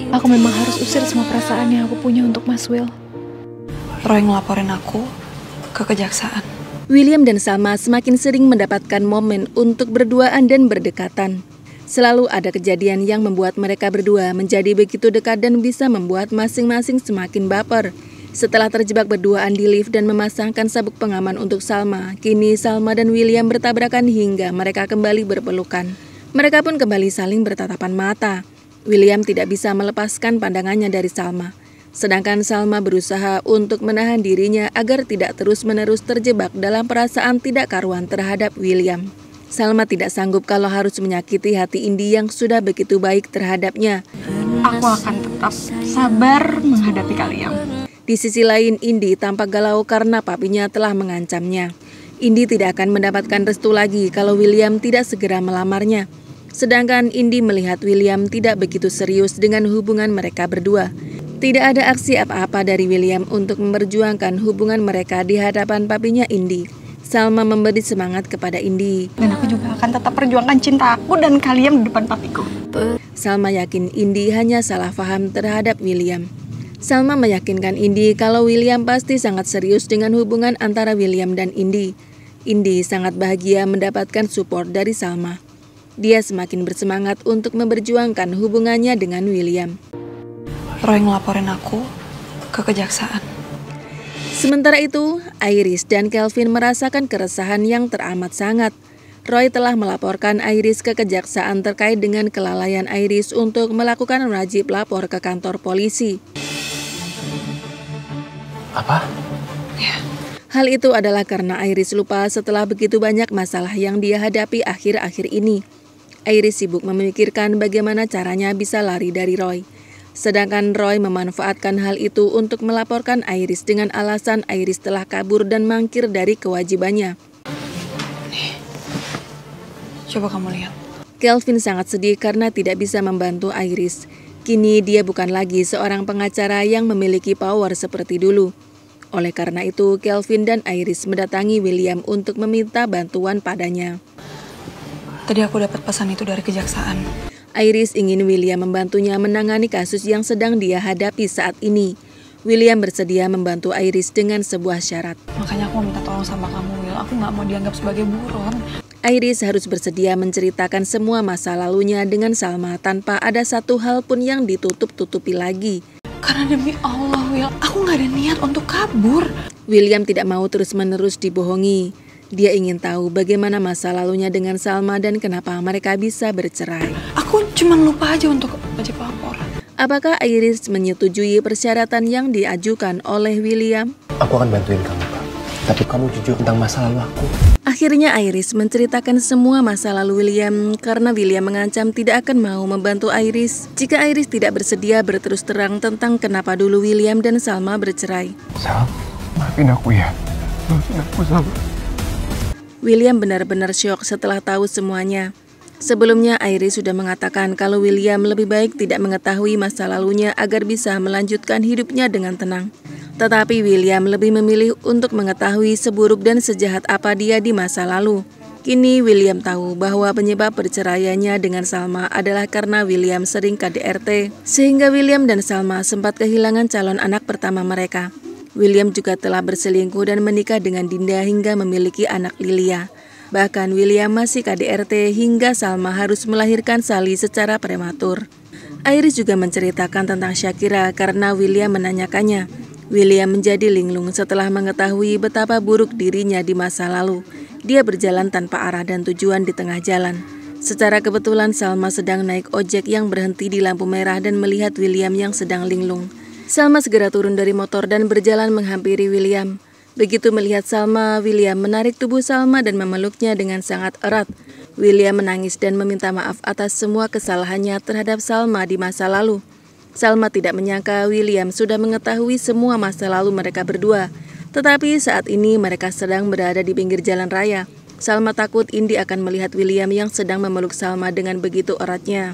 Aku memang harus usir semua perasaan yang aku punya untuk Mas Will. Roy ngelaporin aku ke kejaksaan. William dan Salma semakin sering mendapatkan momen untuk berduaan dan berdekatan. Selalu ada kejadian yang membuat mereka berdua menjadi begitu dekat dan bisa membuat masing-masing semakin baper. Setelah terjebak berduaan di lift dan memasangkan sabuk pengaman untuk Salma, kini Salma dan William bertabrakan hingga mereka kembali berpelukan. Mereka pun kembali saling bertatapan mata. William tidak bisa melepaskan pandangannya dari Salma. Sedangkan Salma berusaha untuk menahan dirinya agar tidak terus-menerus terjebak dalam perasaan tidak karuan terhadap William. Salma tidak sanggup kalau harus menyakiti hati Indi yang sudah begitu baik terhadapnya. Aku akan tetap sabar menghadapi kalian. Di sisi lain, Indi tampak galau karena papinya telah mengancamnya. Indi tidak akan mendapatkan restu lagi kalau William tidak segera melamarnya. Sedangkan Indi melihat William tidak begitu serius dengan hubungan mereka berdua. Tidak ada aksi apa-apa dari William untuk memperjuangkan hubungan mereka di hadapan papinya Indi. Salma memberi semangat kepada Indi. Dan aku juga akan tetap perjuangkan cinta aku dan kalian di depan papiku. Salma yakin Indi hanya salah paham terhadap William. Salma meyakinkan Indi kalau William pasti sangat serius dengan hubungan antara William dan Indi. Indi sangat bahagia mendapatkan support dari Salma. Dia semakin bersemangat untuk memperjuangkan hubungannya dengan William. Roy ngelaporin aku ke kejaksaan. Sementara itu, Iris dan Kelvin merasakan keresahan yang teramat sangat. Roy telah melaporkan Iris ke kejaksaan terkait dengan kelalaian Iris untuk melakukan wajib lapor ke kantor polisi. Apa? Ya. Hal itu adalah karena Iris lupa setelah begitu banyak masalah yang dia hadapi akhir-akhir ini. Iris sibuk memikirkan bagaimana caranya bisa lari dari Roy. Sedangkan Roy memanfaatkan hal itu untuk melaporkan Iris dengan alasan Iris telah kabur dan mangkir dari kewajibannya. Nih, coba kamu lihat. Kelvin sangat sedih karena tidak bisa membantu Iris. Kini dia bukan lagi seorang pengacara yang memiliki power seperti dulu. Oleh karena itu, Kelvin dan Iris mendatangi William untuk meminta bantuan padanya. Tadi aku dapat pesan itu dari kejaksaan. Iris ingin William membantunya menangani kasus yang sedang dia hadapi saat ini. William bersedia membantu Iris dengan sebuah syarat. Makanya aku mau minta tolong sama kamu, Will. Aku nggak mau dianggap sebagai buron. Iris harus bersedia menceritakan semua masa lalunya dengan Salma tanpa ada satu hal pun yang ditutup-tutupi lagi. Karena demi Allah, Will, aku nggak ada niat untuk kabur. William tidak mau terus-menerus dibohongi. Dia ingin tahu bagaimana masa lalunya dengan Salma dan kenapa mereka bisa bercerai. Aku cuma lupa aja untuk wajib lapor. Apakah Iris menyetujui persyaratan yang diajukan oleh William? Aku akan bantuin kamu, Pak. Tapi kamu jujur tentang masa lalu aku. Akhirnya Iris menceritakan semua masa lalu William karena William mengancam tidak akan mau membantu Iris jika Iris tidak bersedia berterus terang tentang kenapa dulu William dan Salma bercerai. Sal, maafin aku ya. Maafin aku, Sal. William benar-benar syok setelah tahu semuanya. Sebelumnya Iris sudah mengatakan kalau William lebih baik tidak mengetahui masa lalunya agar bisa melanjutkan hidupnya dengan tenang. Tetapi William lebih memilih untuk mengetahui seburuk dan sejahat apa dia di masa lalu. Kini William tahu bahwa penyebab perceraiannya dengan Salma adalah karena William sering KDRT, sehingga William dan Salma sempat kehilangan calon anak pertama mereka. William juga telah berselingkuh dan menikah dengan Dinda hingga memiliki anak Lilia. Bahkan William masih KDRT hingga Salma harus melahirkan Sally secara prematur. Iris juga menceritakan tentang Shakira karena William menanyakannya. William menjadi linglung setelah mengetahui betapa buruk dirinya di masa lalu. Dia berjalan tanpa arah dan tujuan di tengah jalan. Secara kebetulan Salma sedang naik ojek yang berhenti di lampu merah dan melihat William yang sedang linglung. Salma segera turun dari motor dan berjalan menghampiri William. Begitu melihat Salma, William menarik tubuh Salma dan memeluknya dengan sangat erat. William menangis dan meminta maaf atas semua kesalahannya terhadap Salma di masa lalu. Salma tidak menyangka William sudah mengetahui semua masa lalu mereka berdua. Tetapi saat ini mereka sedang berada di pinggir jalan raya. Salma takut Indi akan melihat William yang sedang memeluk Salma dengan begitu eratnya.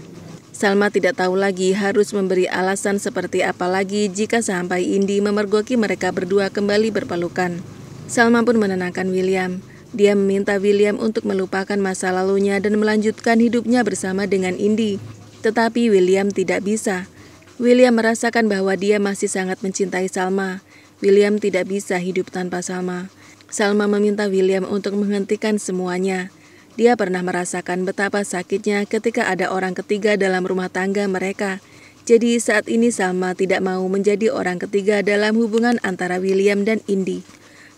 Salma tidak tahu lagi harus memberi alasan seperti apa lagi jika sampai Indi memergoki mereka berdua kembali berpelukan. Salma pun menenangkan William. Dia meminta William untuk melupakan masa lalunya dan melanjutkan hidupnya bersama dengan Indi. Tetapi William tidak bisa. William merasakan bahwa dia masih sangat mencintai Salma. William tidak bisa hidup tanpa Salma. Salma meminta William untuk menghentikan semuanya. Dia pernah merasakan betapa sakitnya ketika ada orang ketiga dalam rumah tangga mereka. Jadi saat ini Salma tidak mau menjadi orang ketiga dalam hubungan antara William dan Indi.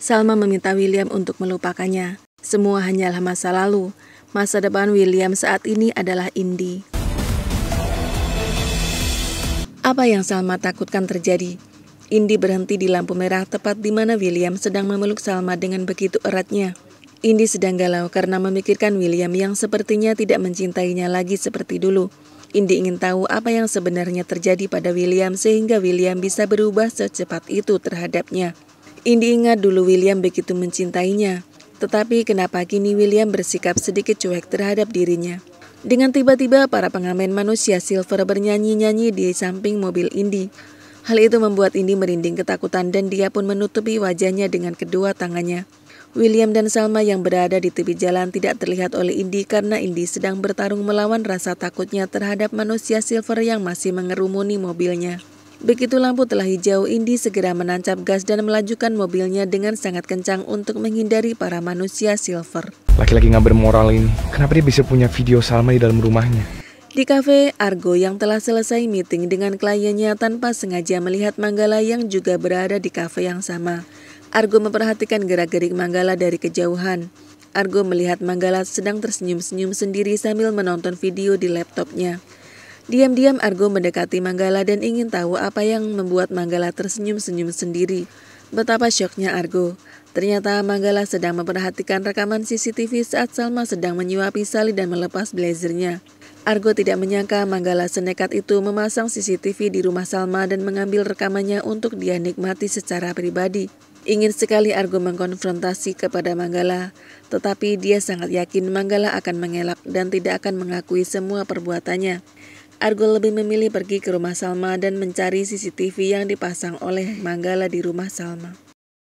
Salma meminta William untuk melupakannya. Semua hanyalah masa lalu. Masa depan William saat ini adalah Indi. Apa yang Salma takutkan terjadi? Indi berhenti di lampu merah tepat di mana William sedang memeluk Salma dengan begitu eratnya. Indi sedang galau karena memikirkan William yang sepertinya tidak mencintainya lagi seperti dulu. Indi ingin tahu apa yang sebenarnya terjadi pada William sehingga William bisa berubah secepat itu terhadapnya. Indi ingat dulu William begitu mencintainya. Tetapi kenapa kini William bersikap sedikit cuek terhadap dirinya? Dengan tiba-tiba para pengamen manusia silver bernyanyi-nyanyi di samping mobil Indi. Hal itu membuat Indi merinding ketakutan dan dia pun menutupi wajahnya dengan kedua tangannya. William dan Salma yang berada di tepi jalan tidak terlihat oleh Indi karena Indi sedang bertarung melawan rasa takutnya terhadap manusia silver yang masih mengerumuni mobilnya. Begitu lampu telah hijau, Indi segera menancap gas dan melajukan mobilnya dengan sangat kencang untuk menghindari para manusia silver. Laki-laki gak bermoral ini, kenapa dia bisa punya video Salma di dalam rumahnya? Di kafe, Argo yang telah selesai meeting dengan kliennya tanpa sengaja melihat Manggala yang juga berada di kafe yang sama. Argo memperhatikan gerak-gerik Manggala dari kejauhan. Argo melihat Manggala sedang tersenyum-senyum sendiri sambil menonton video di laptopnya. Diam-diam Argo mendekati Manggala dan ingin tahu apa yang membuat Manggala tersenyum-senyum sendiri. Betapa syoknya Argo. Ternyata Manggala sedang memperhatikan rekaman CCTV saat Salma sedang menyuapi Sally dan melepas blazernya. Argo tidak menyangka Manggala senekat itu memasang CCTV di rumah Salma dan mengambil rekamannya untuk dia nikmati secara pribadi. Ingin sekali Argo mengkonfrontasi kepada Manggala, tetapi dia sangat yakin Manggala akan mengelak dan tidak akan mengakui semua perbuatannya. Argo lebih memilih pergi ke rumah Salma dan mencari CCTV yang dipasang oleh Manggala di rumah Salma.